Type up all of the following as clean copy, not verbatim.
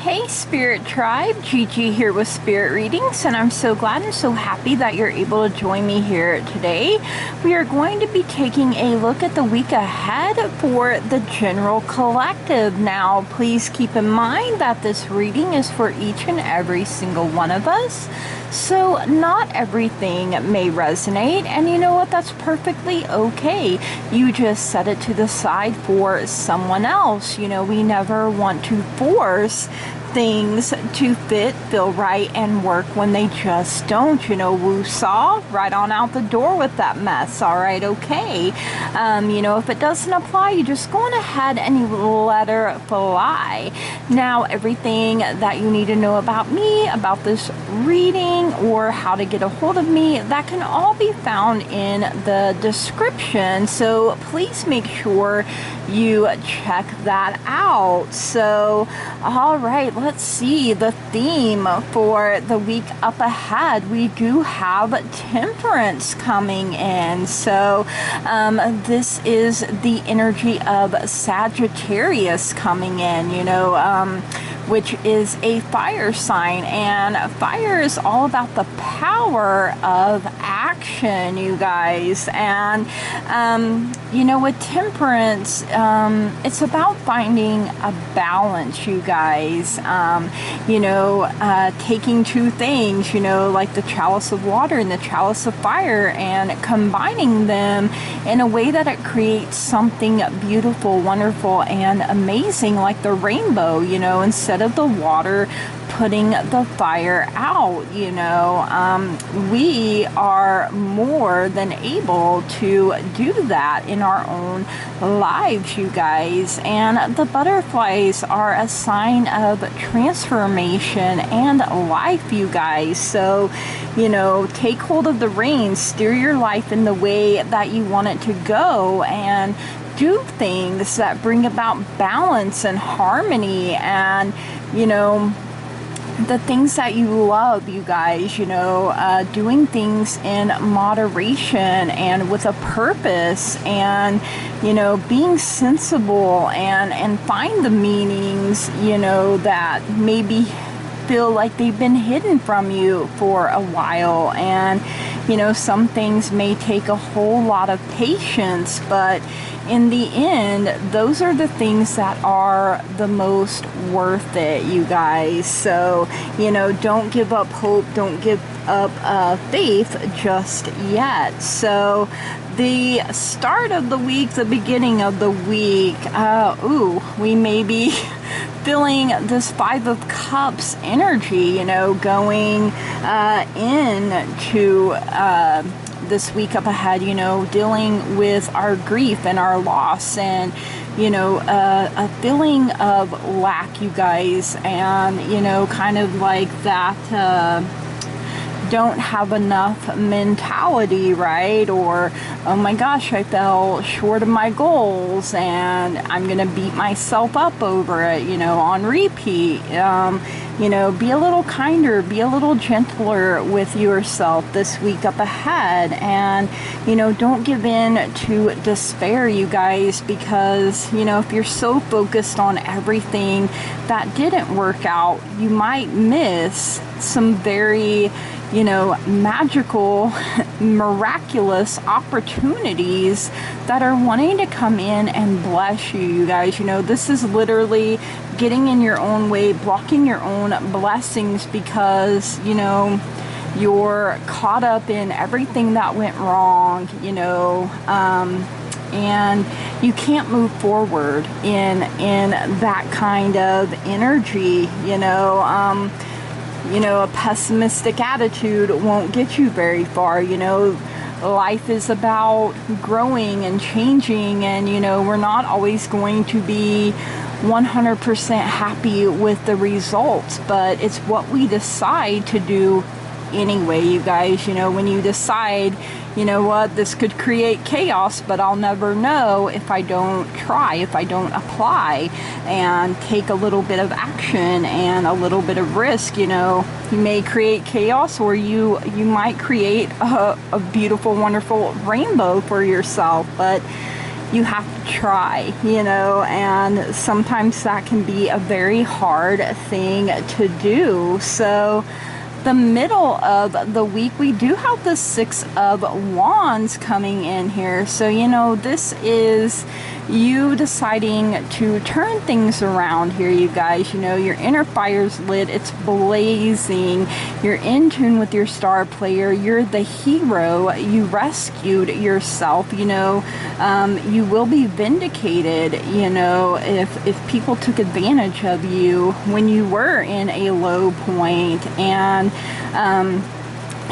Hey Spirit Tribe, Gigi here with Spirit Readings, and I'm so glad and so happy that you're able to join me here today. We are going to be taking a look at the week ahead for the General Collective. Now, please keep in mind that this reading is for each and every single one of us. So not everything may resonate, and you know what, that's perfectly okay. You just set it to the side for someone else. You know, we never want to force things to fit, feel right, and work when they just don't. You know, woo-saw, right on out the door with that mess. All right, okay. You know, if it doesn't apply, you just go on ahead and let her fly. Now, everything that you need to know about me, about this reading, or how to get a hold of me, that can all be found in the description. So please make sure you check that out. So, all right, let's see the theme for the week up ahead. We do have temperance coming in. So this is the energy of Sagittarius coming in, you know, which is a fire sign, and fire is all about the power of action, you guys. And you know, with temperance, it's about finding a balance, you guys. You know, taking two things, you know, like the chalice of water and the chalice of fire, and combining them in a way that it creates something beautiful, wonderful, and amazing, like the rainbow, you know, instead of the water putting the fire out. You know, we are more than able to do that in our own lives, you guys. And the butterflies are a sign of transformation and life, you guys. So, you know, take hold of the reins, steer your life in the way that you want it to go, and do things that bring about balance and harmony, and, you know, the things that you love, you guys. You know, doing things in moderation and with a purpose, and, you know, being sensible, and find the meanings, you know, that maybe feel like they've been hidden from you for a while. And, you know, some things may take a whole lot of patience, but in the end, those are the things that are the most worth it, you guys. So, you know, don't give up hope, don't give up faith just yet. So the start of the week, the beginning of the week, we may be feeling this Five of Cups energy, you know, going into this week up ahead, you know, dealing with our grief and our loss, and, you know, a feeling of lack, you guys, and, you know, kind of like that don't have enough mentality, right? Or, oh my gosh, I fell short of my goals and I'm gonna beat myself up over it, you know, on repeat. You know, be a little kinder, be a little gentler with yourself this week up ahead. And, you know, don't give in to despair, you guys, because, you know, if you're so focused on everything that didn't work out, you might miss some very, you know, magical, miraculous opportunities that are wanting to come in and bless you, you guys. You know, this is literally getting in your own way, blocking your own blessings, because, you know, you're caught up in everything that went wrong, you know, and you can't move forward in that kind of energy, you know. You know, a pessimistic attitude won't get you very far. You know, life is about growing and changing, and, you know, we're not always going to be 100% happy with the results, but it's what we decide to do anyway, you guys. You know, when you decide, you know what, this could create chaos, but I'll never know if I don't try, if I don't apply and take a little bit of action and a little bit of risk. You know, you may create chaos, or you might create a beautiful, wonderful rainbow for yourself. But, you have to try, you know, and sometimes that can be a very hard thing to do. So the middle of the week, we do have the Six of Wands coming in here. So, you know, this is you deciding to turn things around here, you guys. You know, your inner fire's lit, it's blazing, you're in tune with your star player, you're the hero, you rescued yourself, you know, you will be vindicated, you know, if people took advantage of you when you were in a low point. And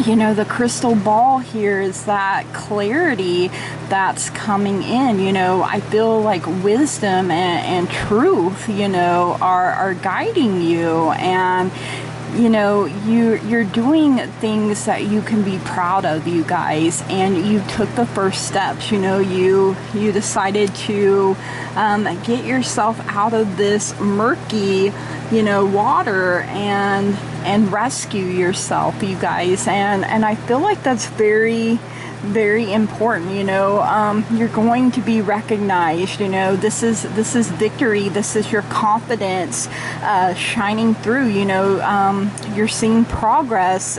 you know, the crystal ball here is that clarity that's coming in. You know, I feel like wisdom and truth, you know, are guiding you, and you know, you're doing things that you can be proud of, you guys, and you took the first steps. You know, you decided to get yourself out of this murky, you know, water and rescue yourself, you guys, and I feel like that's very important. You know, you're going to be recognized. You know, this is victory, this is your confidence shining through. You know, you're seeing progress,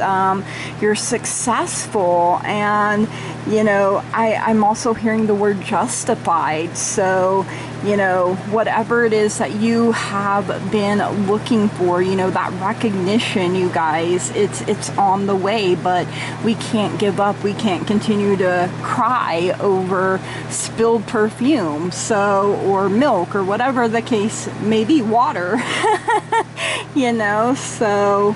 you're successful, and you know, I'm also hearing the word justified. So you know, whatever it is that you have been looking for, you know, that recognition, you guys, it's on the way. But we can't give up, we can't continue to cry over spilled perfume, so, or milk, or whatever the case may be, water. You know, so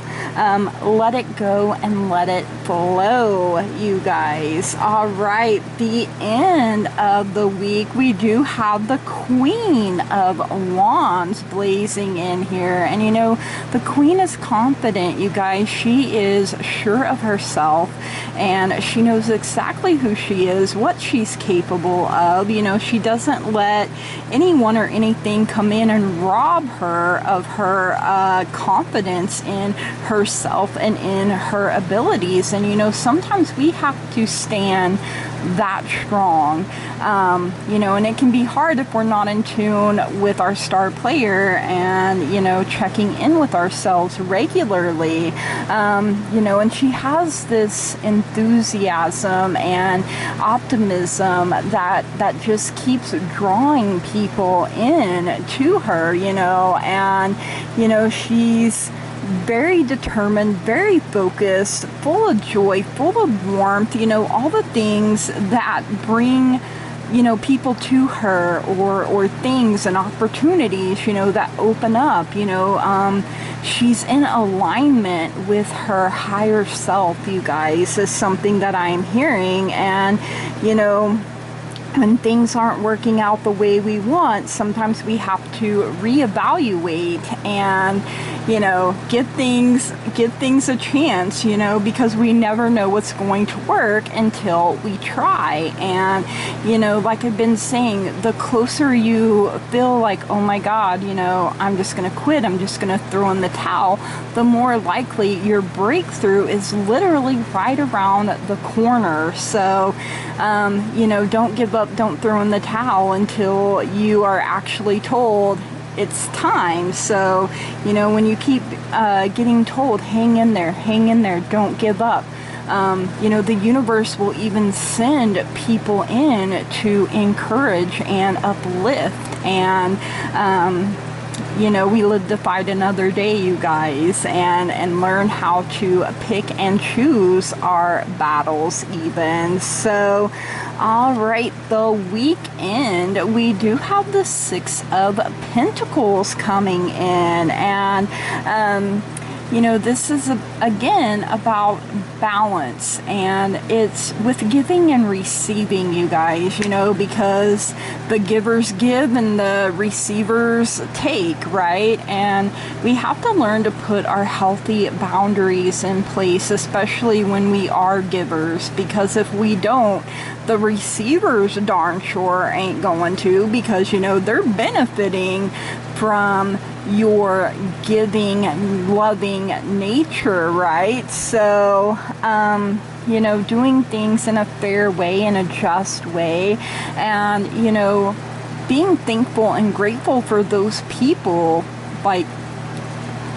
let it go and let it flow, you guys. All right, the end of the week, we do have the Queen of Wands blazing in here. And you know, the Queen is confident, you guys. She is sure of herself, and she knows exactly who she is, what she's capable of. You know, she doesn't let anyone or anything come in and rob her of her confidence in herself and in her abilities. And you know, sometimes we have to stand that strong, you know, and it can be hard if we're not in tune with our star player and, you know, checking in with ourselves regularly. You know, and she has this enthusiasm and optimism that just keeps drawing people in to her, you know, and you know, she's very determined, very focused, full of joy, full of warmth, you know, all the things that bring, you know, people to her, or things and opportunities, you know, that open up. You know, she's in alignment with her higher self, you guys, is something that I'm hearing. And you know, when things aren't working out the way we want, sometimes we have to reevaluate and, you know, give things a chance, you know, because we never know what's going to work until we try. And, you know, like I've been saying, the closer you feel like, oh my God, you know, I'm just going to quit, I'm just going to throw in the towel, the more likely your breakthrough is literally right around the corner. So, you know, don't give up, don't throw in the towel until you are actually told it's time. So, you know, when you keep getting told, hang in there, don't give up, you know, the universe will even send people in to encourage and uplift. And you know, we live to fight another day, you guys, and learn how to pick and choose our battles even. So, all right, the weekend, we do have the Six of Pentacles coming in, and you know, this is again about balance, and it's with giving and receiving, you guys, you know, because the givers give and the receivers take, right? And we have to learn to put our healthy boundaries in place, especially when we are givers, because if we don't, the receivers darn sure ain't going to, because you know, they're benefiting from your giving, loving nature, right? So, you know, doing things in a fair way, in a just way, and, you know, being thankful and grateful for those people, like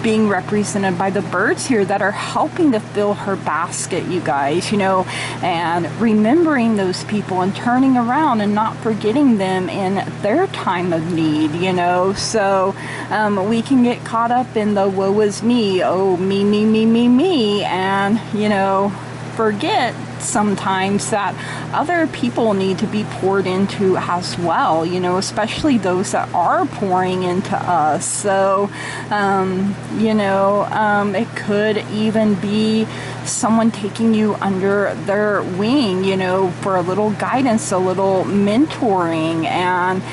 being represented by the birds here that are helping to fill her basket, you guys, you know, and remembering those people and turning around and not forgetting them in their time of need, you know. So we can get caught up in the woe is me, oh, me, and, you know, forget sometimes that other people need to be poured into as well, you know, especially those that are pouring into us. So, you know, it could even be someone taking you under their wing, you know, for a little guidance, a little mentoring. And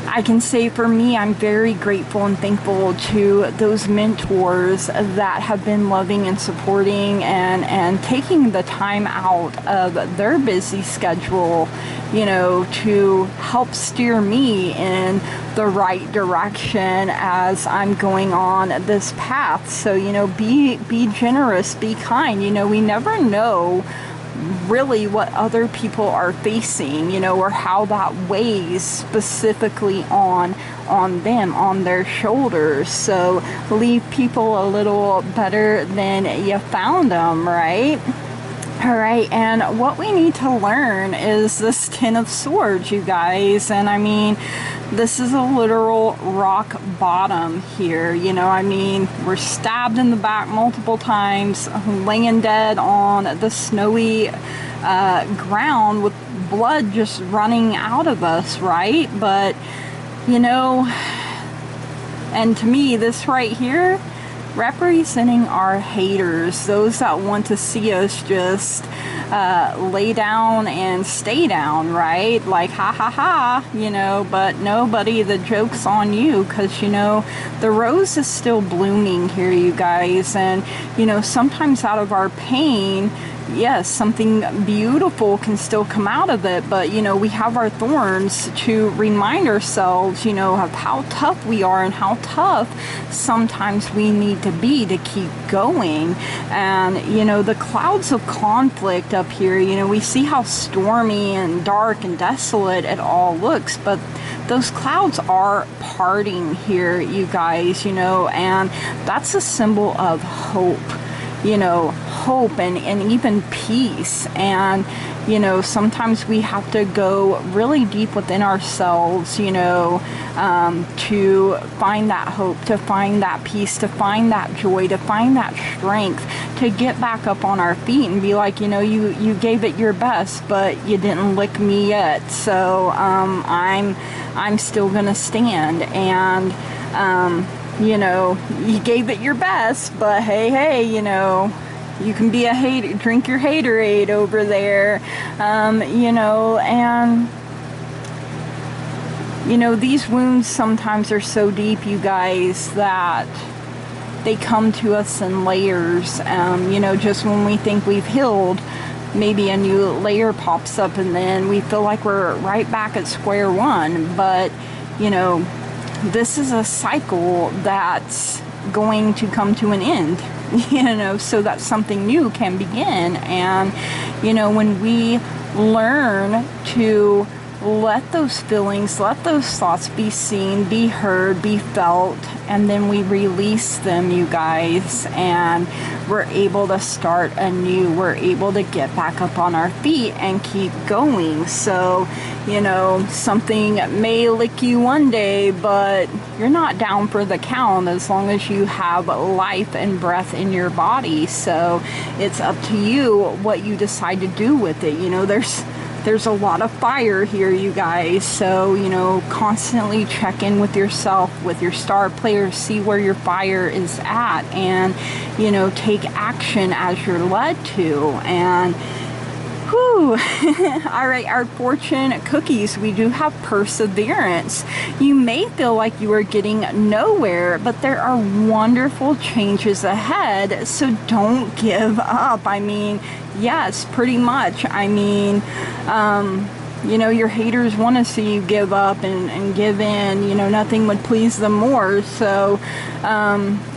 I can say for me, I'm very grateful and thankful to those mentors that have been loving and supporting and taking the time out of their busy schedule, you know, to help steer me in the right direction as I'm going on this path. So, you know, be generous, be kind. You know, we never know really what other people are facing, you know, or how that weighs specifically on them, on their shoulders. So leave people a little better than you found them, right? All right, and what we need to learn is this Ten of Swords, you guys. And I mean, this is a literal rock bottom here, you know. I mean, we're stabbed in the back multiple times, laying dead on the snowy ground with blood just running out of us, right? But, you know, and to me, this right here, representing our haters, those that want to see us just lay down and stay down, right? Like, ha ha ha, you know, but nobody, the joke's on you, because, you know, the rose is still blooming here, you guys. And, you know, sometimes out of our pain, yes, something beautiful can still come out of it, but, you know, we have our thorns to remind ourselves, you know, of how tough we are and how tough sometimes we need to be to keep going. And, you know, the clouds of conflict up here, you know, we see how stormy and dark and desolate it all looks, but those clouds are parting here, you guys, you know, and that's a symbol of hope. You know, hope and even peace. And, you know, sometimes we have to go really deep within ourselves, you know, to find that hope, to find that peace, to find that joy, to find that strength, to get back up on our feet and be like, you know, you gave it your best, but you didn't lick me yet. So I'm still gonna stand. And you know, you gave it your best, but hey, you know, you can be a hater, drink your haterade over there, you know. And, you know, these wounds sometimes are so deep, you guys, that they come to us in layers. You know, just when we think we've healed, maybe a new layer pops up, and then we feel like we're right back at square one. But, you know, this is a cycle that's going to come to an end, you know, so that something new can begin. And, you know, when we learn to let those feelings, let those thoughts be seen, be heard, be felt, and then we release them, you guys, and we're able to start anew. We're able to get back up on our feet and keep going. So, you know, something may lick you one day, but you're not down for the count as long as you have life and breath in your body. So it's up to you what you decide to do with it. You know, there's a lot of fire here, you guys. So, you know, constantly check in with yourself, with your star players, see where your fire is at, and, you know, take action as you're led to. And whew. All right, our fortune cookies, we do have perseverance. You may feel like you are getting nowhere, but there are wonderful changes ahead, so don't give up. I mean, yes, pretty much. I mean, you know, your haters want to see you give up and give in. You know, nothing would please them more. So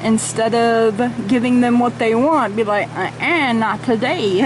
instead of giving them what they want, be like, not today.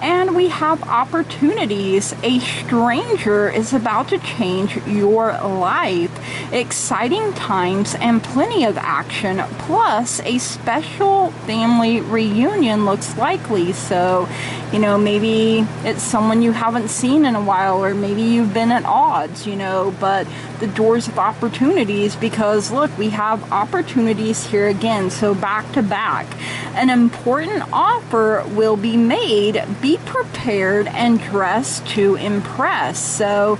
And we have opportunities. A stranger is about to change your life. Exciting times and plenty of action, plus a special family reunion looks likely. So, you know, maybe it's someone you haven't seen in a while, or maybe you've been at odds, you know, but the doors of opportunities, because look, we have opportunities here again. So back to back, an important offer will be made. Be prepared and dress to impress. So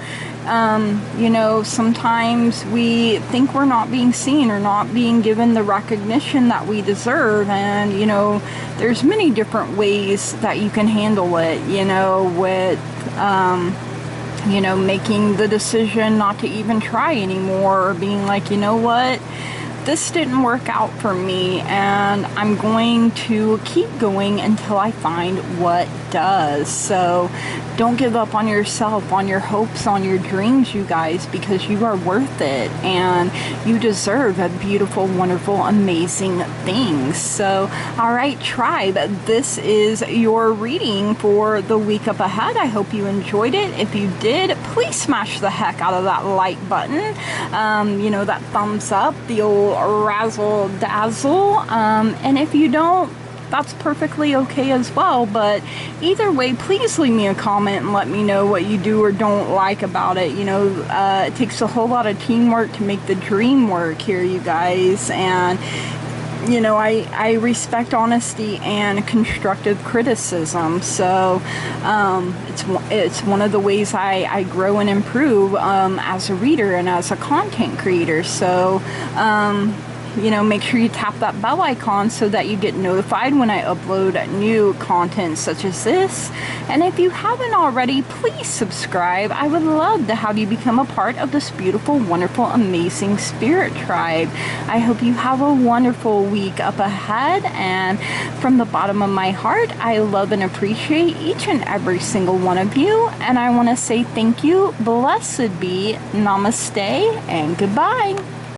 you know, sometimes we think we're not being seen or not being given the recognition that we deserve, and you know, there's many different ways that you can handle it, you know, with you know, making the decision not to even try anymore, or being like, you know what, this didn't work out for me, and I'm going to keep going until I find what does. So don't give up on yourself, on your hopes, on your dreams, you guys, because you are worth it and you deserve a beautiful, wonderful, amazing things. So, all right, tribe, this is your reading for the week up ahead. I hope you enjoyed it. If you did, please smash the heck out of that like button. You know, that thumbs up, the old razzle dazzle. And if you don't, that's perfectly okay as well. But either way, please leave me a comment and let me know what you do or don't like about it. You know, it takes a whole lot of teamwork to make the dream work here, you guys. And you know, I respect honesty and constructive criticism. So it's one of the ways I grow and improve as a reader and as a content creator. So you know, make sure you tap that bell icon so that you get notified when I upload new content such as this. And if you haven't already, please subscribe. I would love to have you become a part of this beautiful, wonderful, amazing spirit tribe. I hope you have a wonderful week up ahead, and from the bottom of my heart, I love and appreciate each and every single one of you, and I want to say thank you, blessed be, namaste, and goodbye.